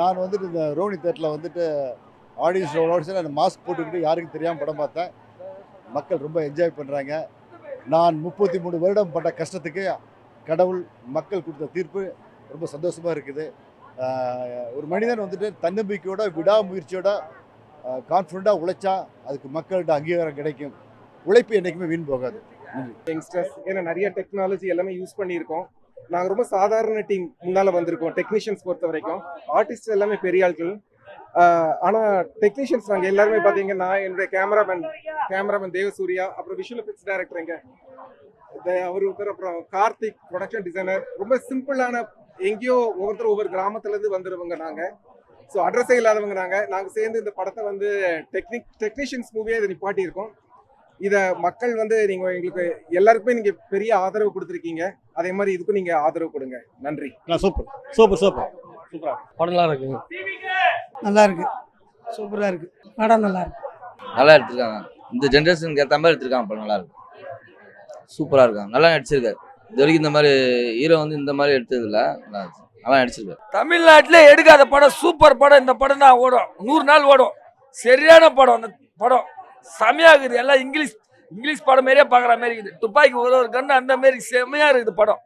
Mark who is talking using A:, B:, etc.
A: நான் வந்துட்டு இந்த ரோனி தேட்டரில் வந்துட்டு ஆடியன்ஸோட அந்த மாஸ்க் போட்டுக்கிட்டு யாருக்கும் தெரியாமல் படம் பார்த்தேன். மக்கள் ரொம்ப என்ஜாய் பண்ணுறாங்க. நான் 33 வருடம் பட்ட கஷ்டத்துக்கு கடவுள் மக்கள் கொடுத்த தீர்ப்பு ரொம்ப சந்தோஷமாக இருக்குது. ஒரு மனிதன் வந்துட்டு தன்னம்பிக்கையோட விடாமுயற்சியோட கான்ஃபிடண்ட்டாக உழைச்சா அதுக்கு மக்கள்கிட்ட அங்கீகாரம் கிடைக்கும். உழைப்பு என்றைக்குமே வீண் போகாது.
B: யங்ஸ்டர்ஸ் ஏன்னா நிறைய டெக்னாலஜி எல்லாமே யூஸ் பண்ணியிருக்கோம். நாங்கள் ரொம்ப சாதாரண டீம் முன்னால் வந்திருக்கோம். டெக்னீஷியன்ஸ் பொறுத்த வரைக்கும் ஆர்டிஸ்ட் எல்லாமே பெரிய ஆட்கள். ஆனால் டெக்னீஷியன்ஸ் நாங்கள் எல்லாருமே பார்த்தீங்கன்னா என்னுடைய கேமராமேன் தேவசூர்யா, அப்புறம் விஷுவல் எஃபெக்ட்ஸ் டைரக்டர் அவர் ஒருத்தர், அப்புறம் கார்த்திக் ப்ரொடக்ஷன் டிசைனர். ரொம்ப சிம்பிளான எங்கேயோ ஒவ்வொருத்தர் ஒவ்வொரு கிராமத்துலேருந்து வந்துடுவங்க. நாங்கள் ஸோ அட்ரஸே இல்லாதவங்க. நாங்கள் சேர்ந்து இந்த படத்தை வந்து டெக்னீஷியன்ஸ் மூவியாக இதை நிப்பாட்டியிருக்கோம். இதை மக்கள் வந்து நீங்கள் எங்களுக்கு எல்லாருக்குமே நீங்கள் பெரிய ஆதரவு கொடுத்துருக்கீங்க. அதே மாதிரி இதுக்கும் நீங்கள் ஆதரவு கொடுங்க. நன்றி.
A: சூப்பர் சூப்பர் சூப்பர்
C: சூப்பரா படம் நல்லா இருக்கு.
D: நல்லா இருக்கு, சூப்பராக இருக்கு. படம் நல்லா இருக்கு.
E: நல்லா எடுத்திருக்காங்க. இந்த ஜென்ரேஷனுக்கு ஏற்ற மாதிரி எடுத்திருக்காங்க. படம் நல்லா இருக்கு, சூப்பராக இருக்காங்க. நல்லா நடிச்சிருக்காரு. இது வரைக்கும் இந்த மாதிரி ஹீரோ வந்து இந்த மாதிரி எடுத்தது இல்லை. நல்லா நடிச்சிருக்காரு.
C: தமிழ்நாட்டிலே எடுக்காத படம் சூப்பர் படம். இந்த படம் தான் ஓடும், 100 நாள் ஓடும். சரியான படம். அந்த படம் செமையா இருக்குது. எல்லாம் இங்கிலீஷ் படம் மாரியே பார்க்குற மாதிரி இருக்குது. துப்பாக்கி ஒரு கன்று அந்த மாரி செமையா இருக்குது படம்.